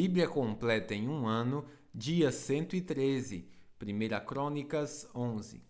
Bíblia completa em um ano, dia 113, 1 Crônicas 11.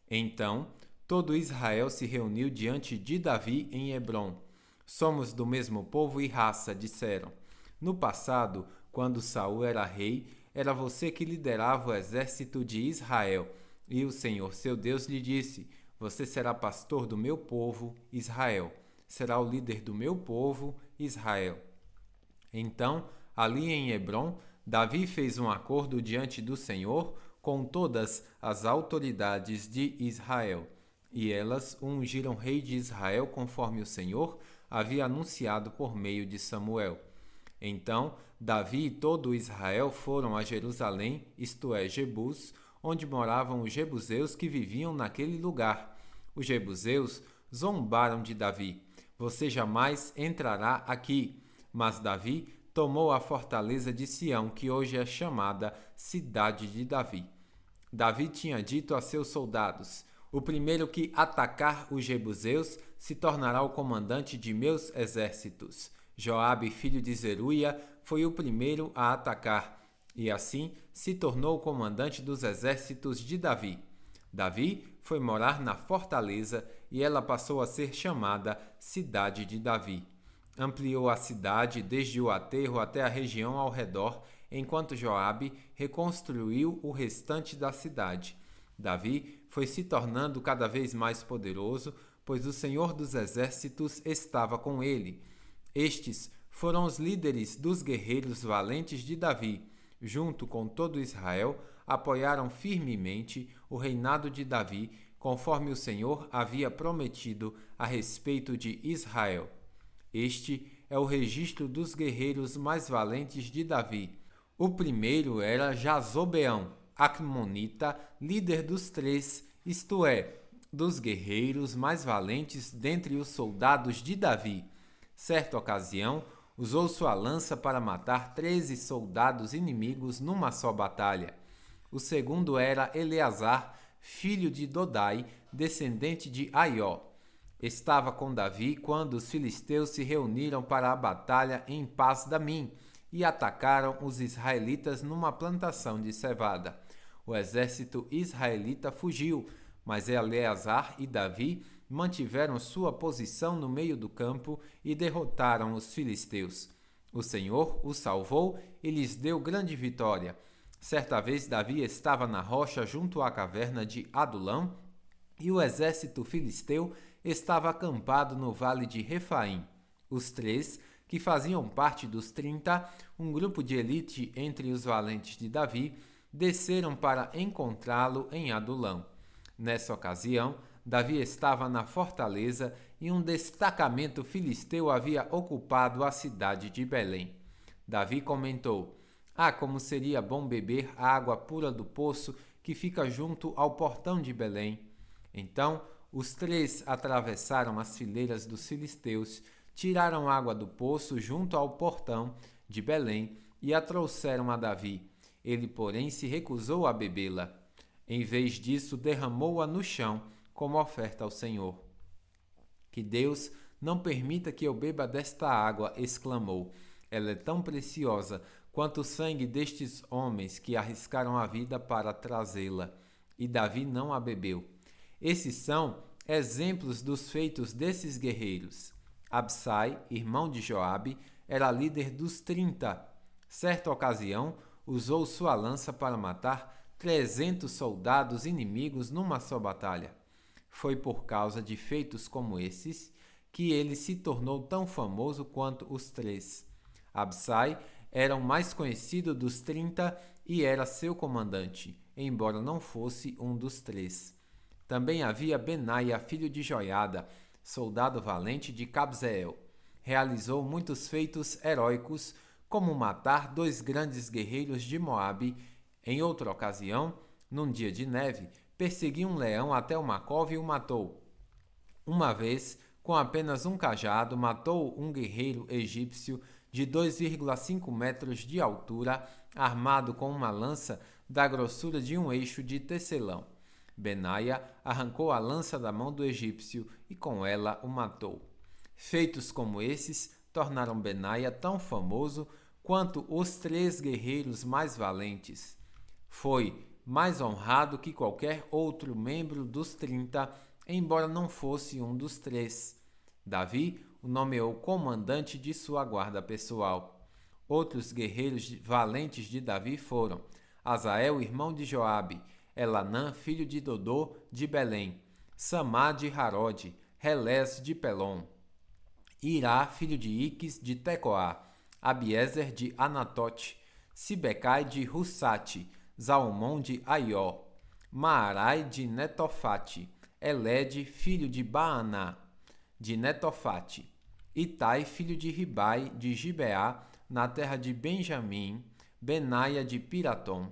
Então, todo Israel se reuniu diante de Davi em Hebrom. Somos do mesmo povo e raça, disseram. No passado, quando Saul era rei, era você que liderava o exército de Israel. E o Senhor, seu Deus, lhe disse: Você será pastor do meu povo, Israel. Será o líder do meu povo, Israel. Então, ali em Hebrom, Davi fez um acordo diante do Senhor com todas as autoridades de Israel. E elas o ungiram rei de Israel conforme o Senhor havia anunciado por meio de Samuel. Então, Davi e todo Israel foram a Jerusalém, isto é, Jebus, onde moravam os jebuseus que viviam naquele lugar. Os jebuseus zombaram de Davi: Você jamais entrará aqui. Mas Davi tomou a fortaleza de Sião, que hoje é chamada Cidade de Davi. Davi tinha dito a seus soldados: O primeiro que atacar os jebuseus se tornará o comandante de meus exércitos. Joabe, filho de Zeruia, foi o primeiro a atacar, e assim se tornou o comandante dos exércitos de Davi. Davi foi morar na fortaleza e ela passou a ser chamada Cidade de Davi. Ampliou a cidade desde o aterro até a região ao redor, enquanto Joabe reconstruiu o restante da cidade. Davi foi se tornando cada vez mais poderoso, pois o Senhor dos Exércitos estava com ele. Estes foram os líderes dos guerreiros valentes de Davi. Junto com todo Israel, apoiaram firmemente o reinado de Davi, conforme o Senhor havia prometido a respeito de Israel. Este é o registro dos guerreiros mais valentes de Davi. O primeiro era Jazobeão, Acmonita, líder dos 3, isto é, dos guerreiros mais valentes dentre os soldados de Davi. Certa ocasião, usou sua lança para matar 13 soldados inimigos numa só batalha. O segundo era Eleazar, filho de Dodai, descendente de Aió. Estava com Davi quando os filisteus se reuniram para a batalha em Pas-damim e atacaram os israelitas numa plantação de cevada. O exército israelita fugiu, mas Eleazar e Davi mantiveram sua posição no meio do campo e derrotaram os filisteus. O Senhor os salvou e lhes deu grande vitória. Certa vez Davi estava na rocha junto à caverna de Adulão e o exército filisteu estava acampado no vale de Refaim. Os 3, que faziam parte dos 30, um grupo de elite entre os valentes de Davi, desceram para encontrá-lo em Adulão. Nessa ocasião, Davi estava na fortaleza e um destacamento filisteu havia ocupado a cidade de Belém. Davi comentou: como seria bom beber a água pura do poço que fica junto ao portão de Belém. Então, os 3 atravessaram as fileiras dos filisteus, tiraram água do poço junto ao portão de Belém e a trouxeram a Davi. Ele, porém, se recusou a bebê-la. Em vez disso, derramou-a no chão como oferta ao Senhor. Que Deus não permita que eu beba desta água, exclamou. Ela é tão preciosa quanto o sangue destes homens que arriscaram a vida para trazê-la. E Davi não a bebeu. Esses são exemplos dos feitos desses guerreiros. Absai, irmão de Joabe, era líder dos 30. Certa ocasião, usou sua lança para matar 300 soldados inimigos numa só batalha. Foi por causa de feitos como esses que ele se tornou tão famoso quanto os 3. Absai era o mais conhecido dos 30 e era seu comandante, embora não fosse um dos 3. Também havia Benaia, filho de Joiada, soldado valente de Cabzeel. Realizou muitos feitos heróicos, como matar 2 grandes guerreiros de Moabe. Em outra ocasião, num dia de neve, perseguiu um leão até uma cova e o matou. Uma vez, com apenas um cajado, matou um guerreiro egípcio de 2,5 metros de altura, armado com uma lança da grossura de um eixo de tecelão. Benaia arrancou a lança da mão do egípcio e com ela o matou. Feitos como esses tornaram Benaia tão famoso quanto os 3 guerreiros mais valentes. Foi mais honrado que qualquer outro membro dos 30, embora não fosse um dos 3. Davi o nomeou comandante de sua guarda pessoal. Outros guerreiros valentes de Davi foram Azael, irmão de Joabe, Elanã, filho de Dodô, de Belém, Samá de Harode, Relés de Pelom, Irá, filho de Iques, de Tecoá, Abiezer de Anatote, Sibecai de Russate, Zalmon de Aió, Maarai de Netofate, Elede, filho de Baaná, de Netofate, Itai, filho de Ribai, de Gibeá, na terra de Benjamim, Benaia de Piratom,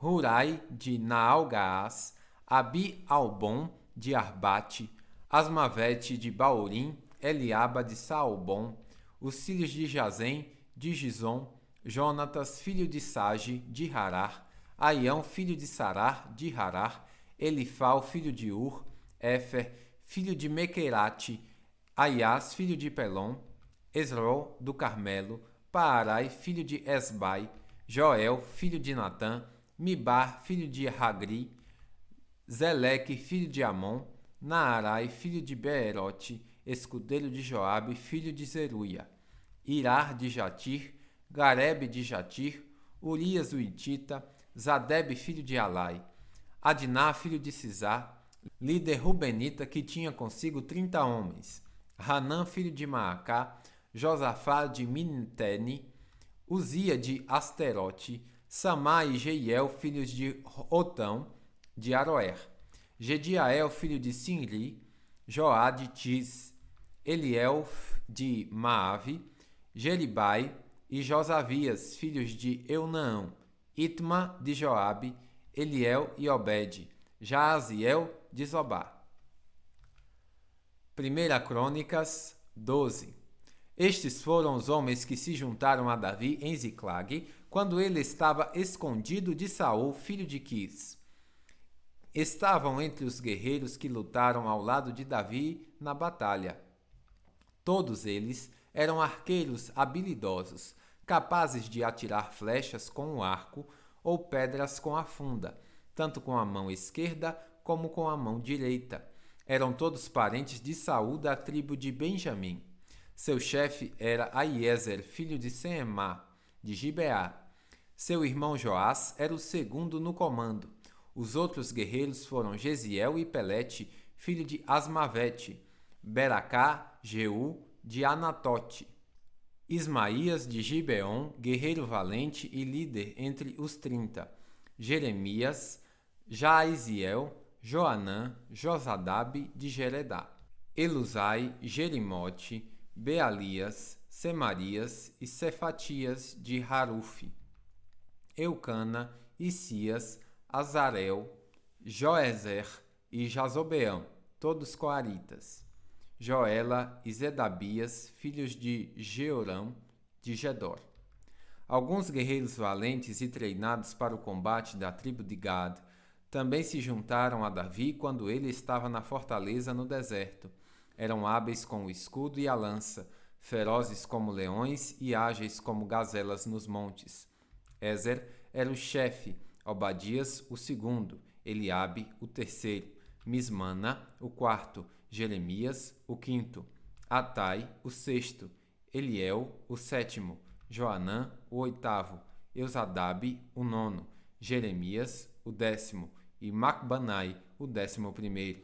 Hurai de Naalgaás, Abi-Albon de Arbate, Asmavete de Baorim, Eliaba de Saalbon, os filhos de Jazem, de Gizom, Jonatas, filho de Sage, de Harar, Aião, filho de Sarar, de Harar, Elifal, filho de Ur, Éfer, filho de Mequerate, Aias, filho de Pelom, Esrol, do Carmelo, Paarai, filho de Esbai, Joel, filho de Natã, Mibar, filho de Hagri, Zeleque, filho de Amon, Naarai, filho de Beerote, escudeiro de Joabe, filho de Zeruia, Irar de Jatir, Garebe de Jatir, Urias o Itita, Zadeb, filho de Alai, Adná, filho de Sisá, líder rubenita que tinha consigo 30 homens, Hanã, filho de Maacá, Josafá de Minitene, Uzia de Asterote, Samá e Jeiel, filhos de Otão, de Aroer, Gediael, filho de Sinri, Joá de Tis, Eliel de Maave, Jeribai e Josavias, filhos de Eunaão, Itma de Joabe, Eliel e Obed, Jaaziel de Zobá. 1 Crônicas 12. Estes foram os homens que se juntaram a Davi em Ziclag, quando ele estava escondido de Saul, filho de Quis. Estavam entre os guerreiros que lutaram ao lado de Davi na batalha. Todos eles eram arqueiros habilidosos, capazes de atirar flechas com o arco ou pedras com a funda, tanto com a mão esquerda como com a mão direita. Eram todos parentes de Saul da tribo de Benjamim. Seu chefe era Aiezer, filho de Seemá, de Gibeá. Seu irmão Joás era o segundo no comando. Os outros guerreiros foram Gesiel e Pelete, filho de Asmavete, Beracá, Jeú, de Anatote, Ismaías de Gibeon, guerreiro valente e líder entre os 30, Jeremias, Jaaziel, Joanã, Josadab de Jeredá, Elusai, Jerimote, Bealias, Semarias e Cefatias de Harufi, Eucana, Isias, Azarel, Joezer e Jazobeão, todos coaritas, Joela e Zedabias, filhos de Jeorão, de Gedor. Alguns guerreiros valentes e treinados para o combate da tribo de Gad também se juntaram a Davi quando ele estava na fortaleza no deserto. Eram hábeis com o escudo e a lança, ferozes como leões e ágeis como gazelas nos montes. Ezer era o chefe, Obadias o segundo, Eliabe o terceiro, Mismana o quarto, Jeremias o quinto, Atai o sexto, Eliel o sétimo, Joanã o oitavo, Eusadabe o nono, Jeremias o décimo e Macbanai o 11º.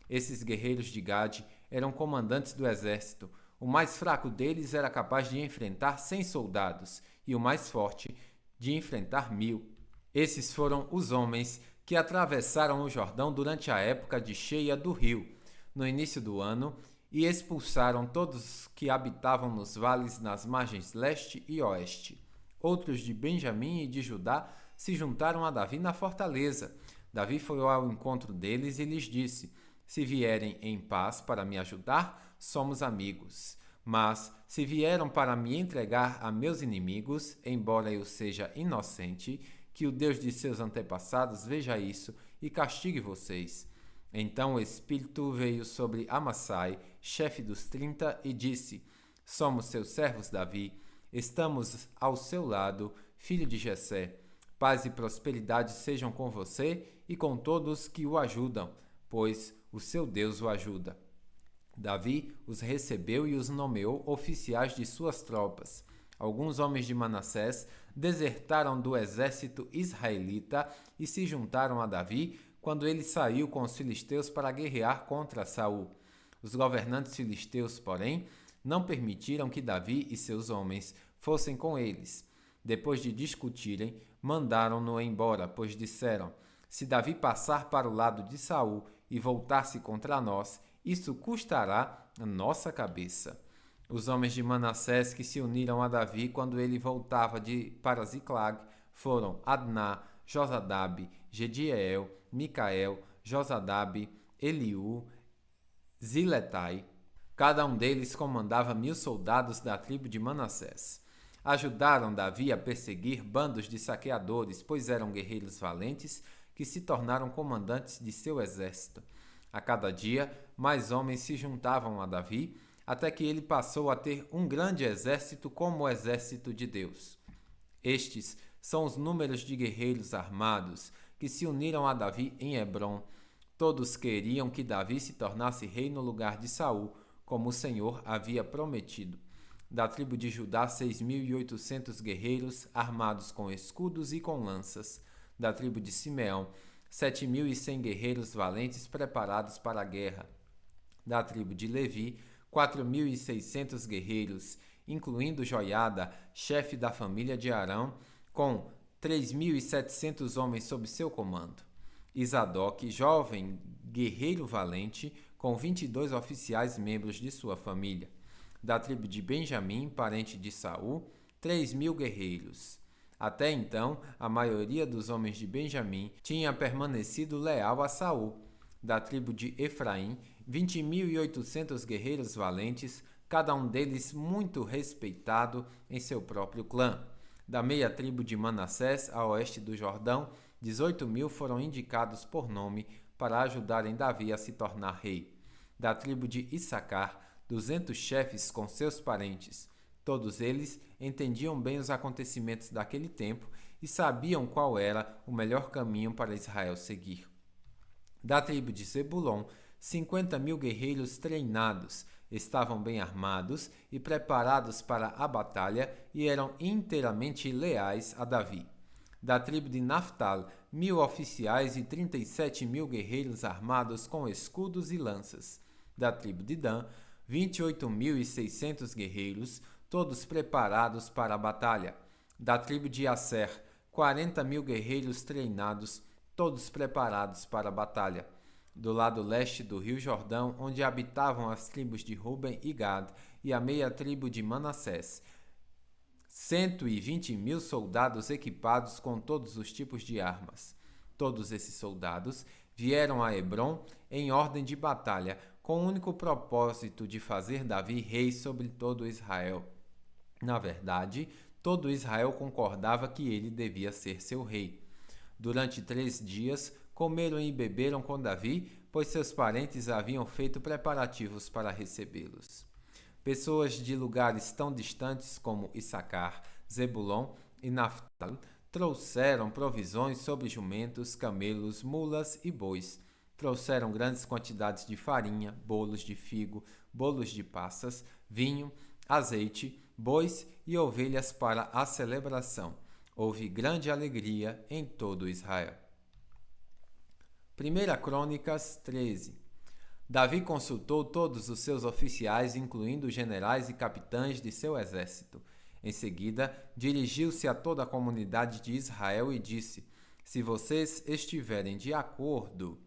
Esses guerreiros de Gade eram comandantes do exército. O mais fraco deles era capaz de enfrentar 100 soldados e o mais forte de enfrentar 1000. Esses foram os homens que atravessaram o Jordão durante a época de cheia do rio, no início do ano, e expulsaram todos que habitavam nos vales nas margens leste e oeste. Outros de Benjamim e de Judá se juntaram a Davi na fortaleza. Davi foi ao encontro deles e lhes disse: se vierem em paz para me ajudar, somos amigos. Mas, se vieram para me entregar a meus inimigos, embora eu seja inocente, que o Deus de seus antepassados veja isso e castigue vocês. Então o Espírito veio sobre Amassai, chefe dos 30, e disse: somos seus servos, Davi. Estamos ao seu lado, filho de Jessé. Paz e prosperidade sejam com você e com todos que o ajudam, pois o seu Deus o ajuda. Davi os recebeu e os nomeou oficiais de suas tropas. Alguns homens de Manassés desertaram do exército israelita e se juntaram a Davi quando ele saiu com os filisteus para guerrear contra Saul. Os governantes filisteus, porém, não permitiram que Davi e seus homens fossem com eles. Depois de discutirem, mandaram-no embora, pois disseram: se Davi passar para o lado de Saul e voltar-se contra nós, isso custará a nossa cabeça. Os homens de Manassés que se uniram a Davi quando ele voltava para Ziclag foram Adná, Josadabe, Gediel, Micael, Josadabe, Eliú, Ziletai. Cada um deles comandava 1000 soldados da tribo de Manassés. Ajudaram Davi a perseguir bandos de saqueadores, pois eram guerreiros valentes que se tornaram comandantes de seu exército. A cada dia, mais homens se juntavam a Davi, até que ele passou a ter um grande exército como o exército de Deus. Estes são os números de guerreiros armados que se uniram a Davi em Hebrom. Todos queriam que Davi se tornasse rei no lugar de Saul, como o Senhor havia prometido. Da tribo de Judá, 6.800 guerreiros armados com escudos e com lanças. Da tribo de Simeão, 7.100 guerreiros valentes preparados para a guerra. Da tribo de Levi, 4.600 guerreiros, incluindo Joiada, chefe da família de Arão, com 3.700 homens sob seu comando. Isadoque, jovem guerreiro valente, com 22 oficiais membros de sua família. Da tribo de Benjamim, parente de Saul, 3.000 guerreiros. Até então, a maioria dos homens de Benjamim tinha permanecido leal a Saul. Da tribo de Efraim, 20.800 guerreiros valentes, cada um deles muito respeitado em seu próprio clã. Da meia tribo de Manassés, a oeste do Jordão, 18.000 foram indicados por nome para ajudarem Davi a se tornar rei. Da tribo de Issacar, 200 chefes com seus parentes. Todos eles entendiam bem os acontecimentos daquele tempo e sabiam qual era o melhor caminho para Israel seguir. Da tribo de Zebulon, 50.000 guerreiros treinados, estavam bem armados e preparados para a batalha e eram inteiramente leais a Davi. Da tribo de Naftal, 1.000 oficiais e 37.000 guerreiros armados com escudos e lanças. Da tribo de Dan, 28.600 guerreiros, todos preparados para a batalha. Da tribo de Asser, 40.000 guerreiros treinados, todos preparados para a batalha. Do lado leste do rio Jordão, onde habitavam as tribos de Ruben e Gad e a meia tribo de Manassés, 120.000 soldados equipados com todos os tipos de armas. Todos esses soldados vieram a Hebrom em ordem de batalha, com o único propósito de fazer Davi rei sobre todo Israel. Na verdade, todo Israel concordava que ele devia ser seu rei. Durante 3 dias, comeram e beberam com Davi, pois seus parentes haviam feito preparativos para recebê-los. Pessoas de lugares tão distantes como Issacar, Zebulon e Naftal trouxeram provisões sobre jumentos, camelos, mulas e bois. Trouxeram grandes quantidades de farinha, bolos de figo, bolos de passas, vinho, azeite, bois e ovelhas para a celebração. Houve grande alegria em todo Israel. 1 Crônicas 13. Davi consultou todos os seus oficiais, incluindo os generais e capitães de seu exército. Em seguida, dirigiu-se a toda a comunidade de Israel e disse: se vocês estiverem de acordo,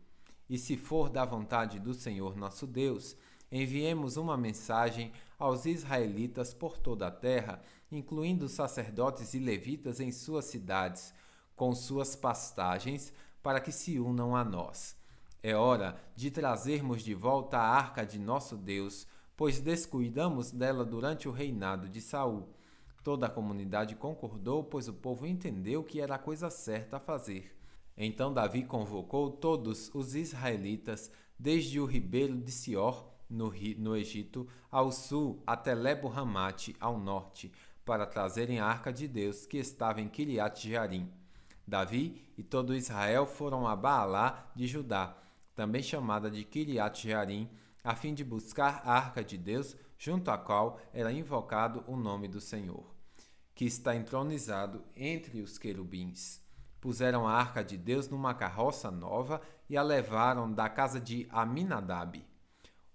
e se for da vontade do Senhor nosso Deus, enviemos uma mensagem aos israelitas por toda a terra, incluindo sacerdotes e levitas em suas cidades, com suas pastagens, para que se unam a nós. É hora de trazermos de volta a arca de nosso Deus, pois descuidamos dela durante o reinado de Saul. Toda a comunidade concordou, pois o povo entendeu que era a coisa certa a fazer. Então Davi convocou todos os israelitas, desde o ribeiro de Sior, no Egito, ao sul até Lebo-Ramate, ao norte, para trazerem a arca de Deus, que estava em Quiriat-Jearim. Davi e todo Israel foram a Baalá de Judá, também chamada de Quiriat-Jearim, a fim de buscar a arca de Deus, junto à qual era invocado o nome do Senhor, que está entronizado entre os querubins. Puseram a arca de Deus numa carroça nova e a levaram da casa de Aminadab.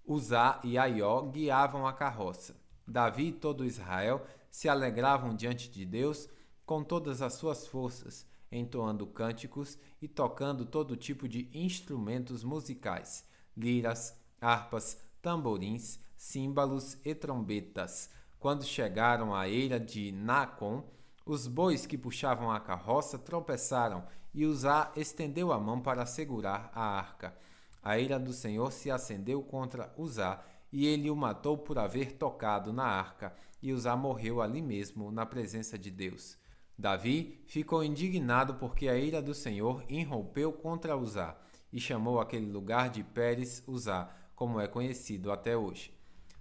Uzá e Aió guiavam a carroça. Davi e todo Israel se alegravam diante de Deus com todas as suas forças, entoando cânticos e tocando todo tipo de instrumentos musicais, liras, harpas, tamborins, símbalos e trombetas. Quando chegaram à eira de Nacon, os bois que puxavam a carroça tropeçaram e Uzá estendeu a mão para segurar a arca. A ira do Senhor se acendeu contra Uzá e ele o matou por haver tocado na arca, e Uzá morreu ali mesmo, na presença de Deus. Davi ficou indignado porque a ira do Senhor irrompeu contra Uzá e chamou aquele lugar de Pérez Uzá, como é conhecido até hoje.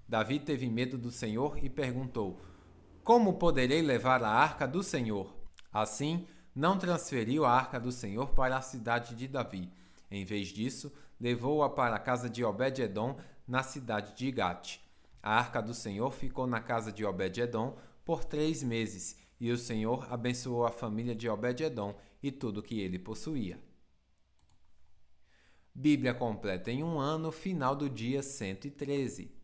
Davi teve medo do Senhor e perguntou: Como poderei levar a arca do Senhor? Assim, não transferiu a arca do Senhor para a cidade de Davi. Em vez disso, levou-a para a casa de Obed-edom, na cidade de Gate. A arca do Senhor ficou na casa de Obed-edom por 3 meses, e o Senhor abençoou a família de Obed-edom e tudo o que ele possuía. Bíblia completa em um ano, final do dia 113.